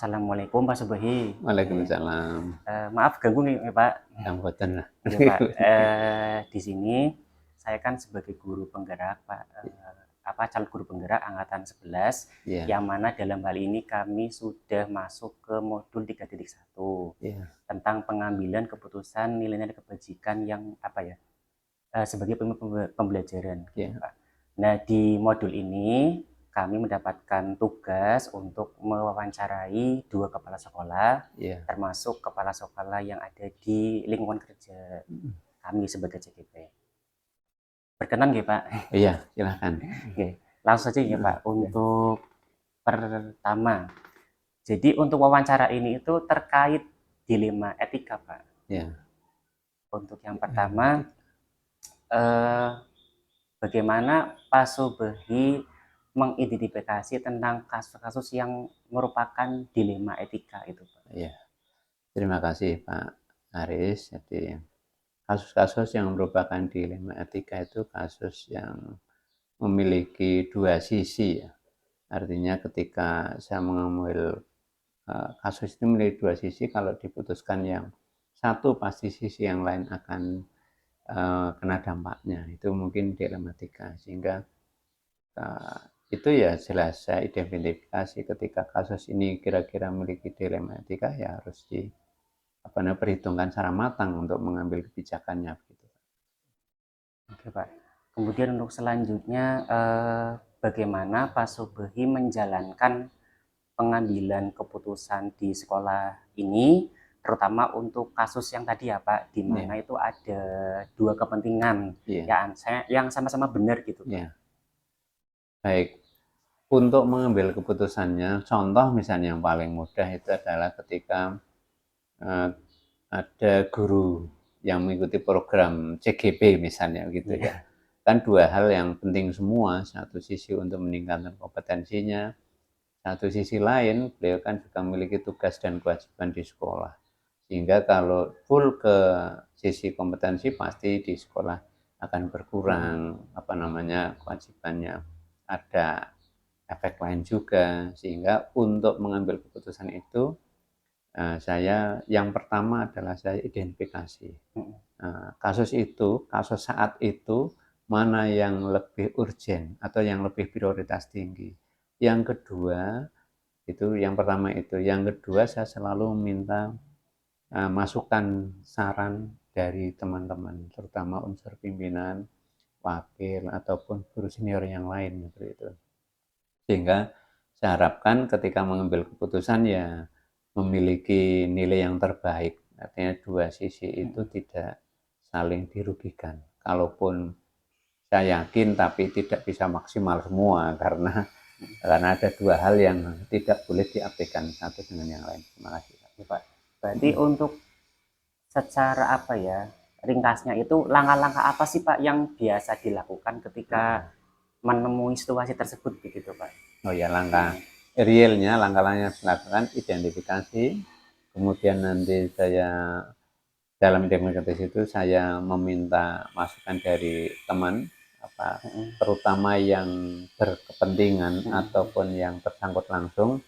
Assalamualaikum Pak Subhi. Waalaikumsalam. Maaf ganggu nih Pak. Mboten lah. Iya Pak. Di sini saya kan sebagai guru penggerak Pak, calon guru penggerak angkatan 11, Iya. yang mana dalam hal ini kami sudah masuk ke modul 3.1 Iya. tentang pengambilan keputusan nilai-nilai kebajikan yang sebagai pembelajaran. Iya. Pak. Nah di modul ini kami mendapatkan tugas untuk mewawancarai 2 kepala sekolah, Iya. termasuk kepala sekolah yang ada di lingkungan kerja kami sebagai CGP. Berkenan nggih Pak? Iya, silahkan. Oke, langsung saja ya Pak. Untuk pertama, jadi untuk wawancara ini itu terkait dilema etika Pak. Iya. Untuk yang pertama, bagaimana Pak Subhi mengidentifikasi tentang kasus-kasus yang merupakan dilema etika itu Pak? Iya. Terima kasih Pak Aris. Jadi kasus-kasus yang merupakan dilema etika itu kasus yang memiliki dua sisi ya. Artinya ketika saya mengambil kasus itu memiliki dua sisi, kalau diputuskan yang satu pasti sisi yang lain akan kena dampaknya. Itu mungkin dilematika, sehingga itu ya jelas saya identifikasi ketika kasus ini kira-kira memiliki dilema etika, ya harus perhitungkan secara matang untuk mengambil kebijakannya begitu. Oke Pak. Kemudian untuk selanjutnya, bagaimana Pak Subhi menjalankan pengambilan keputusan di sekolah ini, terutama untuk kasus yang tadi ya Pak, di mana itu ada 2 kepentingan yang sama-sama benar gitu Pak. Baik. Untuk mengambil keputusannya, contoh misalnya yang paling mudah itu adalah ketika ada guru yang mengikuti program CGP misalnya gitu ya. Kan dua hal yang penting semua, satu sisi untuk meningkatkan kompetensinya, satu sisi lain beliau kan juga memiliki tugas dan kewajiban di sekolah. Sehingga kalau full ke sisi kompetensi pasti di sekolah akan berkurang kewajibannya. Ada efek lain juga, sehingga untuk mengambil keputusan itu saya yang pertama adalah saya identifikasi kasus saat itu mana yang lebih urgent atau yang lebih prioritas tinggi. Yang kedua itu, yang pertama itu, yang kedua saya selalu meminta masukan saran dari teman-teman, terutama unsur pimpinan, wakil ataupun guru senior yang lain seperti itu. Sehingga saya harapkan ketika mengambil keputusan ya memiliki nilai yang terbaik. Artinya dua sisi itu tidak saling dirugikan. Kalaupun saya yakin tapi tidak bisa maksimal semua karena ada dua hal yang tidak boleh diabaikan satu dengan yang lain. Terima kasih Pak. Berarti untuk secara ringkasnya itu langkah-langkah apa sih Pak yang biasa dilakukan ketika menemui situasi tersebut begitu Pak? Oh ya, langkah realnya, langkah-langkah yang dilakukan identifikasi, kemudian nanti saya dalam identifikasi itu saya meminta masukan dari teman terutama yang berkepentingan ataupun yang tersangkut langsung,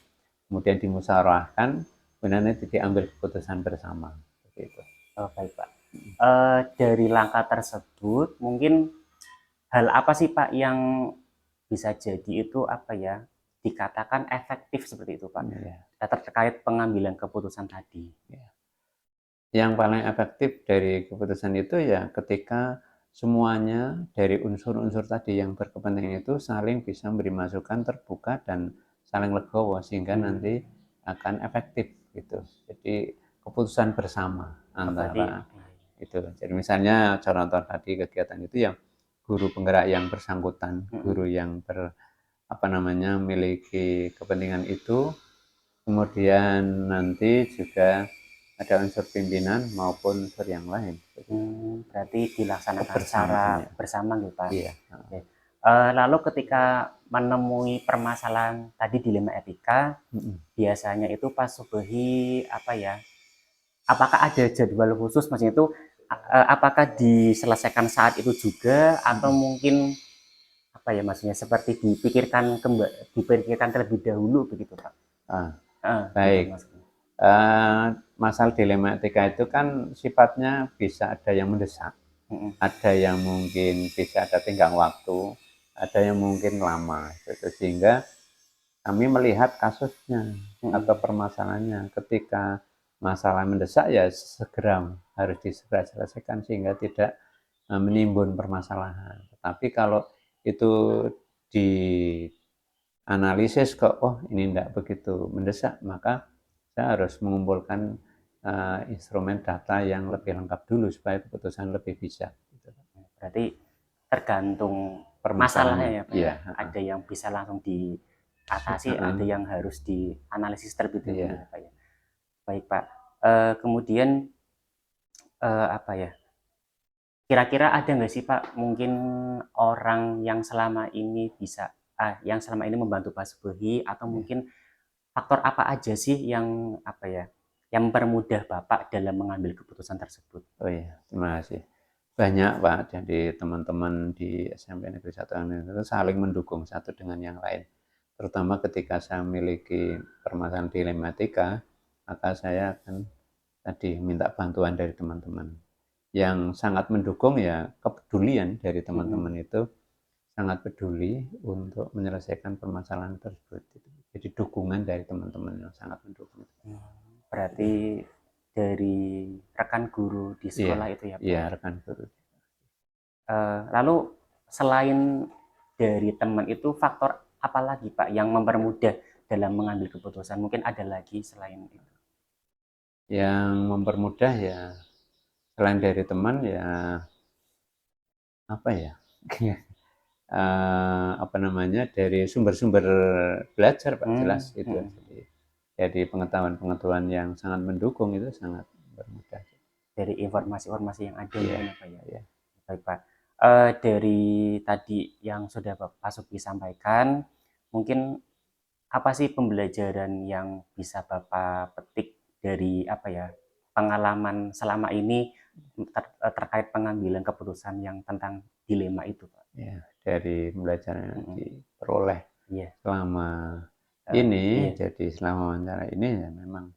kemudian dimusyawarahkan, kemudian nanti diambil keputusan bersama begitu. Oh baik Pak. Dari langkah tersebut mungkin hal apa sih Pak yang bisa jadi itu dikatakan efektif seperti itu Pak, terkait pengambilan keputusan tadi? Yang paling efektif dari keputusan itu ya ketika semuanya dari unsur-unsur tadi yang berkepentingan itu saling bisa memberi masukan, terbuka dan saling legowo, sehingga nanti akan efektif gitu. Jadi keputusan bersama antara itu. Jadi misalnya contoh tadi kegiatan itu yang guru penggerak yang bersangkutan, guru yang memiliki kepentingan itu, kemudian nanti juga ada unsur pimpinan maupun unsur yang lain. Berarti dilaksanakan secara bersama gitu Pak. Iya. Lalu ketika menemui permasalahan tadi dilema etika, biasanya itu Pak Subhi apakah ada jadwal khusus, maksudnya itu apakah diselesaikan saat itu juga atau mungkin maksudnya seperti dipikirkan terlebih dahulu begitu Pak? Baik. Mas. Masalah dilematika itu kan sifatnya bisa ada yang mendesak, ada yang mungkin bisa ada tenggang waktu, ada yang mungkin lama, gitu. Sehingga kami melihat kasusnya atau permasalahannya. Ketika masalah mendesak ya segera harus disegera selesaikan sehingga tidak menimbun permasalahan. Tapi kalau itu dianalisis kok, oh ini tidak begitu mendesak, maka saya harus mengumpulkan instrumen data yang lebih lengkap dulu supaya keputusan lebih bijak. Berarti tergantung masalahnya Permasalahannya, ya Pak ya. iya. Ada yang bisa langsung diatasi, ada yang harus dianalisis terlebih dahulu ya Pak ya. Baik Pak. Kemudian apa ya? Kira-kira ada nggak sih Pak mungkin orang yang selama ini yang selama ini membantu Pak Subuhi, atau mungkin faktor apa aja sih yang apa ya, yang mempermudah Bapak dalam mengambil keputusan tersebut? Oh iya, terima kasih. Banyak Pak, jadi teman-teman di SMP Negeri 1 itu saling mendukung satu dengan yang lain. Terutama ketika saya memiliki permasalahan dilematika, maka saya akan tadi minta bantuan dari teman-teman. Yang sangat mendukung ya kepedulian dari teman-teman itu sangat peduli untuk menyelesaikan permasalahan tersebut. Jadi dukungan dari teman-teman yang sangat mendukung. Berarti dari rekan guru di sekolah itu ya Pak? Iya, rekan guru. Lalu selain dari teman itu, faktor apa lagi Pak yang mempermudah dalam mengambil keputusan? Mungkin ada lagi selain itu? Yang mempermudah ya selain dari teman ya apa ya apa namanya dari sumber-sumber belajar Pak, jelas itu. Jadi pengetahuan-pengetahuan yang sangat mendukung itu sangat bermudah. Dari informasi-informasi yang ada ya Pak ya. Baik Pak. Dari tadi yang sudah Pak Subi sampaikan, mungkin apa sih pembelajaran yang bisa Bapak petik dari apa ya, pengalaman selama ini terkait pengambilan keputusan yang tentang dilema itu Pak? Ya, dari pembelajaran yang diperoleh selama ini, jadi selama wawancara ini ya memang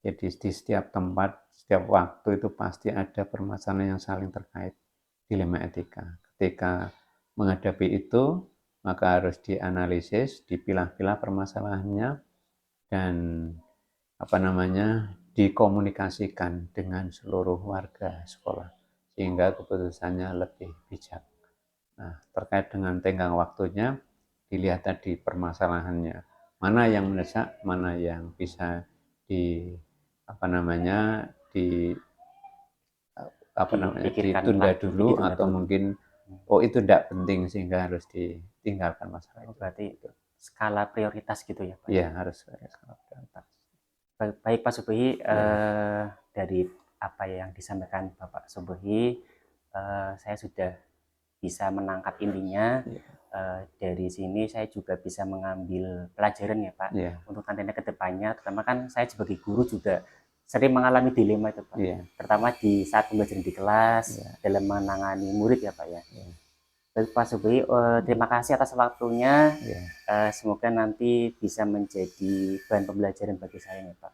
jadi di setiap tempat, setiap waktu itu pasti ada permasalahan yang saling terkait, dilema etika. Ketika menghadapi itu, maka harus dianalisis, dipilah-pilah permasalahannya, dan apa namanya dikomunikasikan dengan seluruh warga sekolah sehingga keputusannya lebih bijak. Nah, terkait dengan tenggang waktunya, dilihat tadi permasalahannya, mana yang mendesak, mana yang bisa di apa namanya ditunda dulu, atau mungkin itu tidak penting sehingga harus ditinggalkan masalah itu. Berarti skala prioritas gitu ya Pak? Iya, harus skala prioritas. Baik Pak Subuhi, dari apa yang disampaikan Bapak Subuhi, saya sudah bisa menangkap intinya. Dari sini saya juga bisa mengambil pelajaran ya Pak, untuk nantinya ke depannya. Terutama kan saya sebagai guru juga sering mengalami dilema itu Pak, terutama di saat pembelajaran di kelas, dalam menangani murid ya Pak ya. Baik Pak Subuhi, terima kasih atas waktunya. Semoga nanti bisa menjadi bahan pembelajaran bagi saya ya Pak.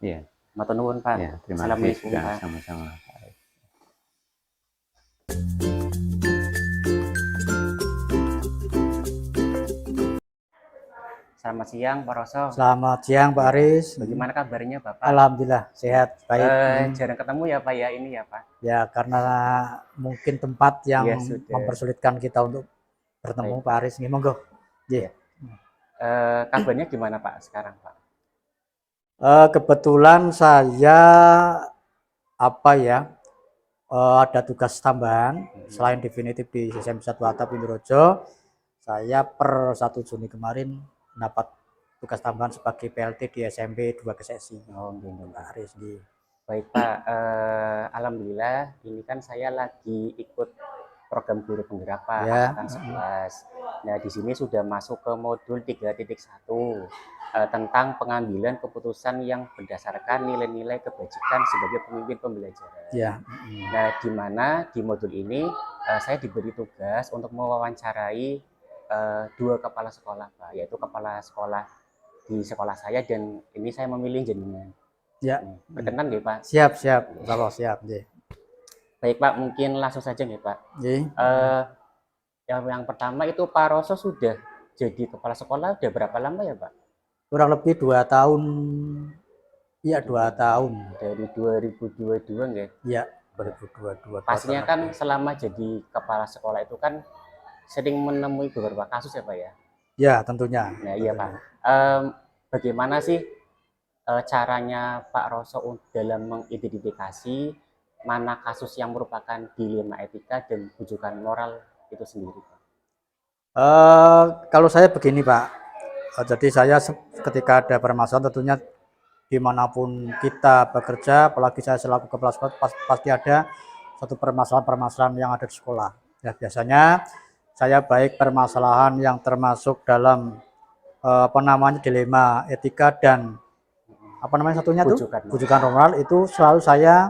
Matur nuwun Pak. Assalamualaikum Pak. Sama-sama. Selamat siang Pak Roso. Selamat siang Pak Aris. Bagaimana kabarnya Bapak? Alhamdulillah sehat, baik. Jarang ketemu ya Pak ya ini ya Pak? Ya karena mungkin tempat yang mempersulitkan kita untuk bertemu Pak Aris. Ini monggo. Kabarnya gimana Pak sekarang Pak? Kebetulan saya ada tugas tambahan selain definitif di SMP 1 Atap Indrojo. Saya per 1 Juni kemarin dapat tugas tambahan sebagai PLT di SMP 2 Kesesi. Pak Aris. Baik Pak, alhamdulillah ini kan saya lagi ikut program guru penggerak Pak, angkatan 11. Nah, di sini sudah masuk ke modul 3.1 tentang pengambilan keputusan yang berdasarkan nilai-nilai kebajikan sebagai pemimpin pembelajaran. Nah, di mana di modul ini saya diberi tugas untuk mewawancarai 2 kepala sekolah Pak, yaitu kepala sekolah di sekolah saya dan ini saya memilih jenengan. Ya, Berkenan nggih Pak? siap, kalau siap, nggih. Baik Pak, mungkin langsung saja nggih Pak. Nggih. Yang pertama itu Pak Roso sudah jadi kepala sekolah udah berapa lama ya Pak? Kurang lebih 2 tahun. Iya, 2 tahun. Dari 2022 nggih. Iya, 2022. Pastinya kan selama jadi kepala sekolah itu kan sering menemui beberapa kasus ya Pak ya? Ya, tentunya. Nah iya Pak. Bagaimana sih caranya Pak Roso dalam mengidentifikasi mana kasus yang merupakan dilema etika dan rujukan moral itu sendiri Pak? Kalau saya begini Pak, jadi saya ketika ada permasalahan tentunya dimanapun kita bekerja, apalagi saya selaku kepala sekolah pasti ada satu permasalahan yang ada di sekolah. Ya biasanya saya baik permasalahan yang termasuk dalam dilema etika dan satunya tuh rujukan moral itu selalu saya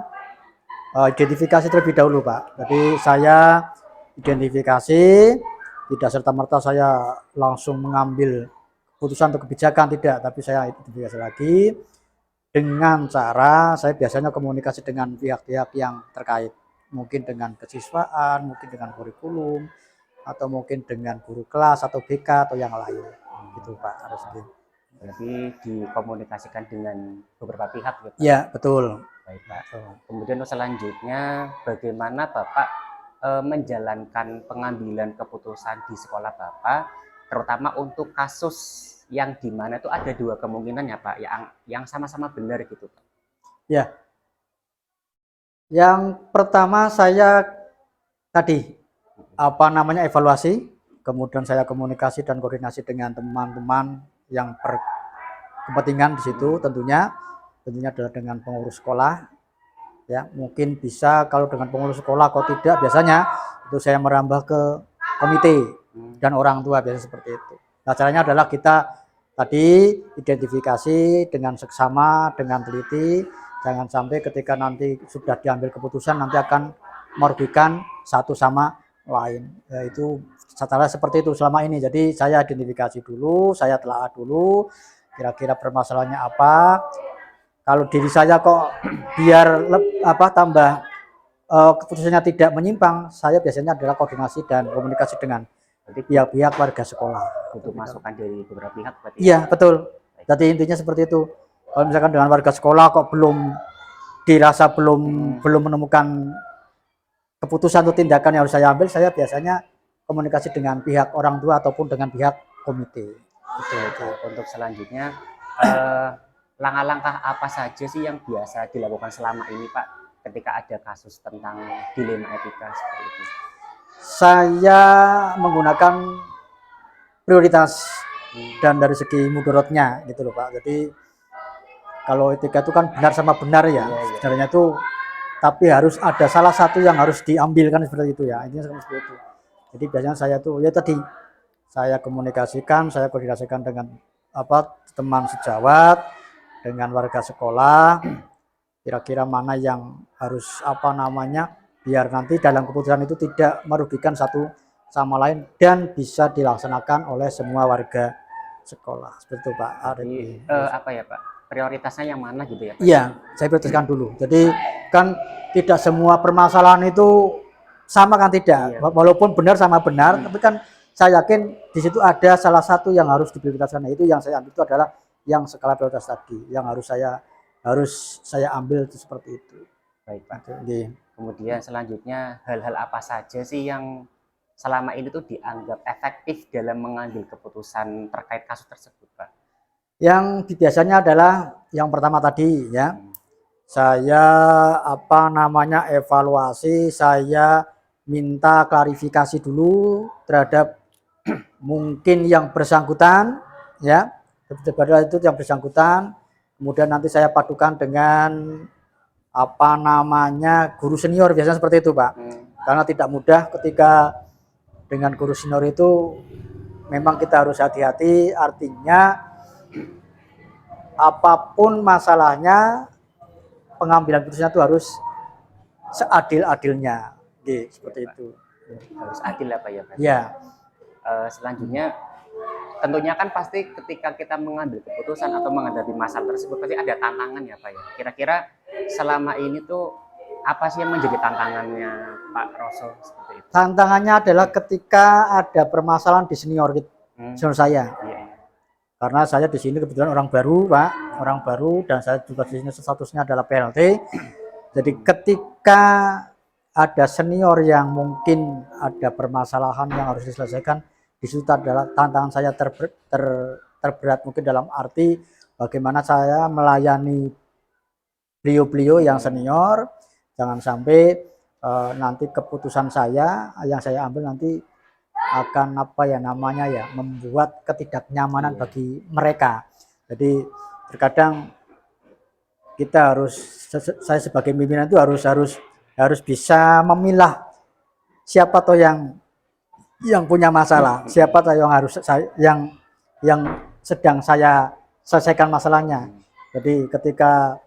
identifikasi terlebih dahulu Pak. Jadi saya identifikasi, tidak serta-merta saya langsung mengambil keputusan atau kebijakan, tidak, tapi saya identifikasi lagi dengan cara saya biasanya komunikasi dengan pihak-pihak yang terkait, mungkin dengan kesiswaan, mungkin dengan kurikulum, atau mungkin dengan guru kelas atau BK atau yang lain, gitu Pak, harus gitu. Berarti dikomunikasikan dengan beberapa pihak ya Pak? Ya, betul. Baik Pak. Kemudian selanjutnya bagaimana Bapak menjalankan pengambilan keputusan di sekolah Bapak, terutama untuk kasus yang dimana itu ada 2 kemungkinan ya Pak, yang sama-sama benar gitu Pak? Ya, yang pertama saya tadi evaluasi, kemudian saya komunikasi dan koordinasi dengan teman-teman yang berkepentingan di situ, tentunya adalah dengan pengurus sekolah. Ya, mungkin bisa kalau dengan pengurus sekolah, kalau tidak biasanya itu saya merambah ke komite dan orang tua, biasa seperti itu. Nah, caranya adalah kita tadi identifikasi dengan seksama, dengan teliti, jangan sampai ketika nanti sudah diambil keputusan nanti akan merugikan satu sama lain. Yaitu secara seperti itu selama ini. Jadi saya identifikasi dulu, saya telah dulu kira-kira permasalahannya apa. Kalau diri saya kok biar tambah keputusannya tidak menyimpang, saya biasanya adalah koordinasi dan komunikasi dengan pihak-pihak warga sekolah. Untuk masukan dari beberapa pihak berarti? Iya, betul. Jadi intinya seperti itu. Kalau misalkan dengan warga sekolah kok belum menemukan keputusan atau tindakan yang harus saya ambil, saya biasanya komunikasi dengan pihak orang tua ataupun dengan pihak komite. Gitu. Untuk selanjutnya, langkah-langkah apa saja sih yang biasa dilakukan selama ini Pak ketika ada kasus tentang dilema etika seperti itu? Saya menggunakan prioritas dan dari segi mudorotnya gitu loh Pak. Jadi kalau etika itu kan benar sama benar ya, sebenarnya itu, tapi harus ada salah satu yang harus diambil kan seperti itu ya. Intinya seperti itu. Jadi biasanya saya tuh ya tadi saya komunikasikan, saya koordinasikan dengan teman sejawat, dengan warga sekolah, kira-kira mana yang harus biar nanti dalam keputusan itu tidak merugikan satu sama lain dan bisa dilaksanakan oleh semua warga sekolah. Seperti itu Pak. Pak? Prioritasnya yang mana gitu ya Pak? Iya, saya prioritaskan dulu. Jadi kan tidak semua permasalahan itu sama kan, tidak. Iya. Walaupun benar sama benar, tapi kan saya yakin di situ ada salah satu yang harus diprioritaskan. Itu yang saya ambil itu adalah yang skala prioritas tadi, yang harus saya ambil itu seperti itu. Baik Pak. Kemudian selanjutnya hal-hal apa saja sih yang selama ini tuh dianggap efektif dalam mengambil keputusan terkait kasus tersebut Pak? Yang biasanya adalah yang pertama tadi ya, saya evaluasi, saya minta klarifikasi dulu terhadap mungkin yang bersangkutan ya, itu yang bersangkutan. Kemudian nanti saya padukan dengan guru senior, biasanya seperti itu Pak. Karena tidak mudah ketika dengan guru senior itu memang kita harus hati-hati, artinya apapun masalahnya pengambilan keputusan itu harus seadil-adilnya, seperti itu. Harus adil Pak ya Pak. Ya. Selanjutnya tentunya kan pasti ketika kita mengambil keputusan atau menghadapi masalah tersebut pasti ada tantangan ya Pak ya. Kira-kira selama ini tuh apa sih yang menjadi tantangannya Pak Roso seperti itu? Tantangannya adalah ketika ada permasalahan di senior senior saya. Iya. Karena saya di sini kebetulan orang baru, Pak, orang baru, dan saya juga di sini statusnya adalah PLT. Jadi ketika ada senior yang mungkin ada permasalahan yang harus diselesaikan, di situ adalah tantangan saya terberat mungkin dalam arti bagaimana saya melayani beliau-beliau yang senior, jangan sampai nanti keputusan saya yang saya ambil nanti akan apa ya namanya ya, membuat ketidaknyamanan bagi mereka. Jadi terkadang kita harus, saya sebagai pimpinan itu harus bisa memilah siapa toh yang punya masalah, siapa toh yang harus yang sedang saya selesaikan masalahnya. Jadi ketika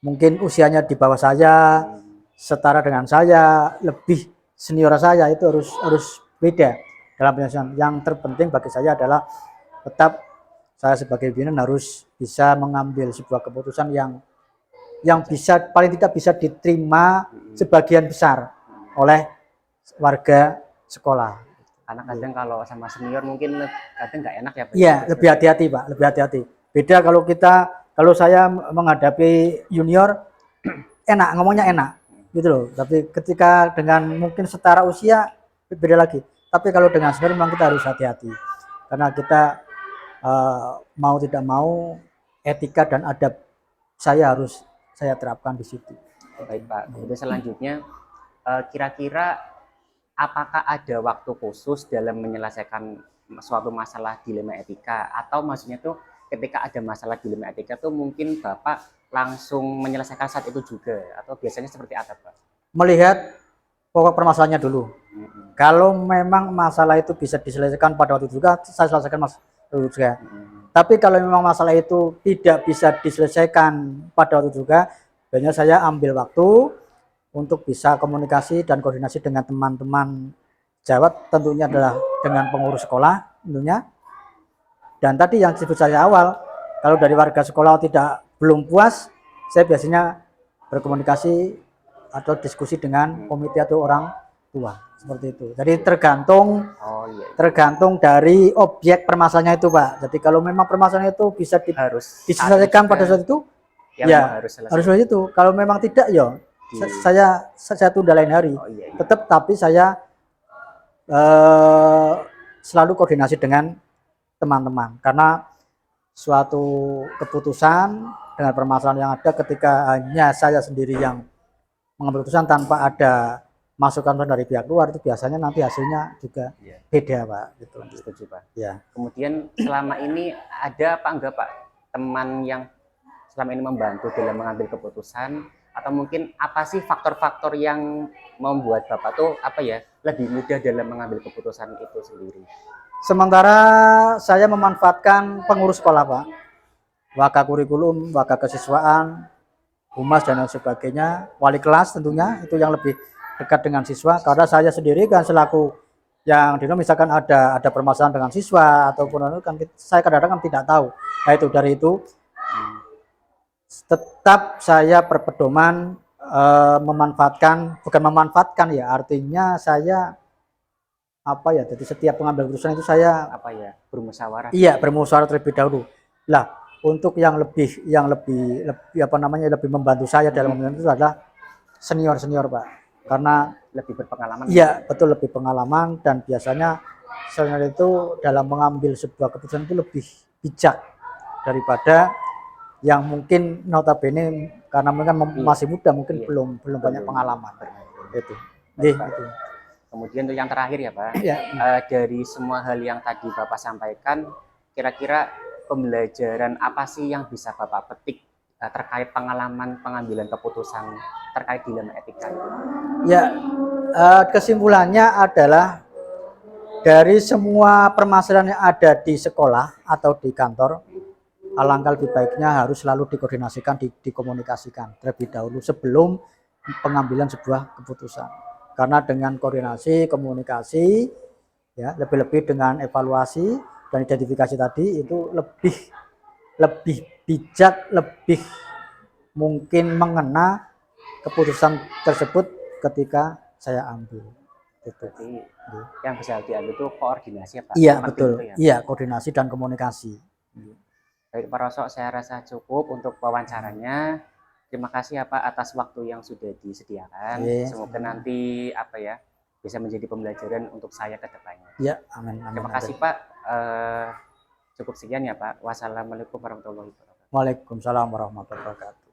mungkin usianya di bawah saya, setara dengan saya, lebih senior saya, itu harus beda dalam penyelesaian. Yang terpenting bagi saya adalah tetap saya sebagai pimpinan harus bisa mengambil sebuah keputusan yang bisa paling tidak bisa diterima sebagian besar oleh warga sekolah. Karena kadang kalau sama senior mungkin kadang nggak enak ya Pak. Iya, lebih hati-hati Pak, lebih hati-hati. Beda kalau saya menghadapi junior enak, ngomongnya enak gitu loh. Tapi ketika dengan mungkin setara usia beda lagi. Tapi kalau dengan senior memang kita harus hati-hati, karena kita mau tidak mau etika dan adab saya terapkan di situ. Baik Pak. Kemudian selanjutnya kira-kira apakah ada waktu khusus dalam menyelesaikan suatu masalah dilema etika, atau maksudnya tuh ketika ada masalah dilema etika tuh mungkin Bapak langsung menyelesaikan saat itu juga, atau biasanya seperti apa Pak? Melihat pokok permasalahannya dulu. Kalau memang masalah itu bisa diselesaikan pada waktu juga, saya selesaikan waktu juga. Tapi kalau memang masalah itu tidak bisa diselesaikan pada waktu juga, biasanya saya ambil waktu untuk bisa komunikasi dan koordinasi dengan teman-teman sejawat, tentunya adalah dengan pengurus sekolah tentunya. Dan tadi yang disebut saya awal, kalau dari warga sekolah belum puas, saya biasanya berkomunikasi atau diskusi dengan komite atau orang tua, seperti itu. Jadi tergantung dari objek permasalahannya itu Pak. Jadi kalau memang permasalahan itu bisa diselesaikan pada saat itu, ya harus selesai itu. Kalau memang tidak, ya saya tunda lain hari. Tetap, tapi saya selalu koordinasi dengan teman-teman, karena suatu keputusan dengan permasalahan yang ada, ketika hanya saya sendiri yang mengambil keputusan tanpa ada masukan dari pihak luar, itu biasanya nanti hasilnya juga beda Pak. Gitu. Setuju Pak. Ya. Kemudian selama ini ada apa enggak Pak teman yang selama ini membantu dalam mengambil keputusan, atau mungkin apa sih faktor-faktor yang membuat Bapak tuh lebih mudah dalam mengambil keputusan itu sendiri? Sementara saya memanfaatkan pengurus sekolah Pak, waka kurikulum, waka kesiswaan, humas dan lain sebagainya, wali kelas tentunya, itu yang lebih dekat dengan siswa. Karena saya sendiri kan selaku yang misalkan ada permasalahan dengan siswa ataupun kan saya kadang-kadang tidak tahu. Nah itu dari itu tetap saya berpedoman bukan memanfaatkan ya, artinya saya jadi setiap pengambil keputusan itu saya bermusyawarah. Iya, bermusyawarah terlebih dahulu. Lah, untuk yang lebih membantu saya dalam menentukan itu adalah senior Pak. Karena lebih berpengalaman. Iya, betul, lebih pengalaman, dan biasanya senior itu dalam mengambil sebuah keputusan itu lebih bijak daripada yang mungkin notabene karena mereka masih muda, mungkin belum banyak pengalaman. Itu. Itu. Kemudian untuk yang terakhir ya Pak, dari semua hal yang tadi Bapak sampaikan, kira-kira pembelajaran apa sih yang bisa Bapak petik terkait pengalaman pengambilan keputusan terkait dilema etika? Ya, kesimpulannya adalah dari semua permasalahan yang ada di sekolah atau di kantor, alangkah lebih baiknya harus selalu dikoordinasikan, dikomunikasikan terlebih dahulu sebelum pengambilan sebuah keputusan. Karena dengan koordinasi, komunikasi, ya lebih-lebih dengan evaluasi, dan identifikasi tadi itu lebih bijak, lebih mungkin mengena keputusan tersebut ketika saya ambil. Gitu. Berarti yang bisa diambil itu koordinasi ya Pak? Iya Seperti betul, itu ya? iya koordinasi dan komunikasi. Baik Pak Rosok, saya rasa cukup untuk wawancaranya. Terima kasih ya Pak atas waktu yang sudah disediakan. Oke. Semoga nanti apa ya bisa menjadi pembelajaran untuk saya ke depannya. Iya, amin. Terima kasih Pak. Cukup sekian ya Pak. Wassalamualaikum warahmatullahi wabarakatuh. Waalaikumsalam warahmatullahi wabarakatuh.